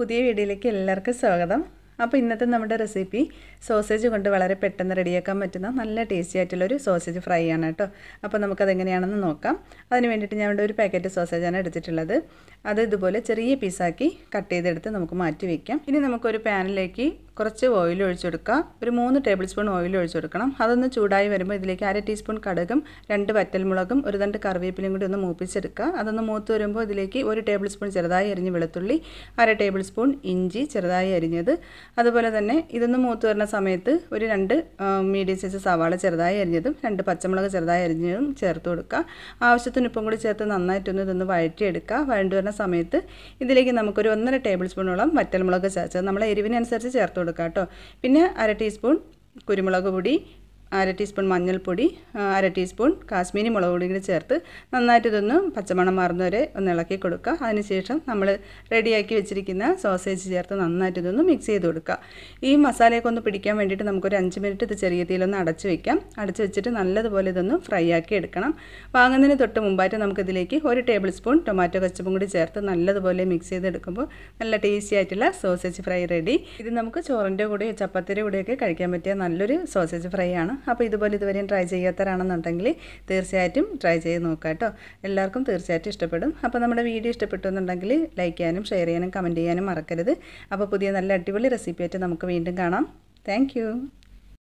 പുതിയ വീഡിയോയിലേക്ക് എല്ലാവർക്കും സ്വാഗതം. അപ്പോൾ ഇന്നത്തെ നമ്മുടെ റെസിപ്പി സോസേജ് കൊണ്ട് വളരെ പെട്ടെന്ന് റെഡിയാക്കാൻ പറ്റുന്ന നല്ല ടേസ്റ്റി ആയിട്ടുള്ളൊരു സോസേജ് ഫ്രൈ ആണ് കേട്ടോ. അപ്പോൾ നമുക്കതെങ്ങനെയാണെന്ന് നോക്കാം. അതിന് വേണ്ടിയിട്ട് ഞാൻ ഇവിടെ ഒരു പാക്കറ്റ് സോസേജാണ് എടുത്തിട്ടുള്ളത്. അത് ഇതുപോലെ ചെറിയ പീസാക്കി കട്ട് ചെയ്തെടുത്ത് നമുക്ക് മാറ്റി വയ്ക്കാം. ഇനി നമുക്കൊരു പാനിലേക്ക് കുറച്ച് ഓയിൽ ഒഴിച്ചു കൊടുക്കുക. ഒരു 3 ടേബിൾ സ്പൂൺ ഓയിൽ ഒഴിച്ചു കൊടുക്കണം. അതൊന്ന് ചൂടായി വരുമ്പോൾ ഇതിലേക്ക് 1/2 ടീസ്പൂൺ കടുകും 2 വറ്റൽമുളകും 1 തണ്ട് കറിവേപ്പിലയും കൂടി ഒന്ന് മൂപ്പിച്ചെടുക്കുക. അതൊന്ന് മൂത്ത് വരുമ്പോൾ ഇതിലേക്ക് 1 ടേബിൾ സ്പൂൺ ചെറുതായി അരിഞ്ഞ വെളുത്തുള്ളി, 1/2 ടേബിൾ സ്പൂൺ ഇഞ്ചി ചെറുതായി അരിഞ്ഞത്, അതുപോലെ തന്നെ ഇതൊന്ന് മൂത്ത് വരുന്ന സമയത്ത് ഒരു 2 മീഡിയം സൈസ് സവാള ചെറുതായി അരിഞ്ഞതും 2 പച്ചമുളക് ചെറുതായി അരിഞ്ഞതും ചേർത്ത് കൊടുക്കുക. ആവശ്യത്തിന് ഉപ്പും കൂടി ചേർത്ത് നന്നായിട്ടൊന്ന് ഇതൊന്ന് വഴറ്റിയെടുക്കുക. വഴണ്ടു വരുന്ന സമയത്ത് ഇതിലേക്ക് നമുക്കൊരു 1.5 ടേബിൾ സ്പൂണോളം വറ്റൽമുളക് ചേർത്ത് നമ്മളെ എരിവിനനുസരിച്ച് ചേർത്ത് കൊടുക്കുക കേട്ടോ. പിന്നെ 1/2 ടീസ്പൂൺ കുരുമുളക് പൊടി, 1/2 ടീസ്പൂൺ മഞ്ഞൾപ്പൊടി, 1/2 ടീസ്പൂൺ കാശ്മീരി മുളക് പൊടി കൂടി ചേർത്ത് നന്നായിട്ട് ഇതൊന്ന് പച്ചമണം മാറുന്നവരെ ഒന്ന് ഇളക്കി കൊടുക്കുക. അതിനുശേഷം നമ്മൾ റെഡിയാക്കി വെച്ചിരിക്കുന്ന സോസേജ് ചേർത്ത് നന്നായിട്ട് ഇതൊന്ന് മിക്സ് ചെയ്ത് കൊടുക്കുക. ഈ മസാലയൊക്കെ ഒന്ന് പിടിക്കാൻ വേണ്ടിയിട്ട് നമുക്കൊരു 5 മിനിറ്റ് ഇത് ചെറിയ തീയിലൊന്ന് അടച്ച് വയ്ക്കാം. അടച്ച് വെച്ചിട്ട് നല്ലതുപോലെ ഇതൊന്ന് ഫ്രൈ ആക്കി എടുക്കണം. വാങ്ങുന്നതിന് തൊട്ട് മുമ്പായിട്ട് നമുക്കിതിലേക്ക് 1 ടേബിൾ സ്പൂൺ ടൊമാറ്റോ കെച്ചപ്പും കൂടി ചേർത്ത് നല്ലതുപോലെ മിക്സ് ചെയ്തെടുക്കുമ്പോൾ നല്ല ടേസ്റ്റി ആയിട്ടുള്ള സോസേജ് ഫ്രൈ റെഡി. ഇത് നമുക്ക് ചോറിൻ്റെ കൂടെയോ ചപ്പാത്തിയുടെ കൂടെയൊക്കെ കഴിക്കാൻ പറ്റിയ നല്ലൊരു സോസേജ് ഫ്രൈ ആണ്. അപ്പോൾ ഇതുപോലെ ഇതുവരെയും ട്രൈ ചെയ്യാത്തവരാണെന്നുണ്ടെങ്കിൽ തീർച്ചയായിട്ടും ട്രൈ ചെയ്ത് നോക്കാം കേട്ടോ. എല്ലാവർക്കും തീർച്ചയായിട്ടും ഇഷ്ടപ്പെടും. അപ്പോൾ നമ്മുടെ വീഡിയോ ഇഷ്ടപ്പെട്ടു എന്നുണ്ടെങ്കിൽ ലൈക്ക് ചെയ്യാനും ഷെയർ ചെയ്യാനും കമൻറ്റ് ചെയ്യാനും മറക്കരുത്. അപ്പോൾ പുതിയ നല്ല അടിപൊളി റെസിപ്പി ആയിട്ട് നമുക്ക് വീണ്ടും കാണാം. താങ്ക്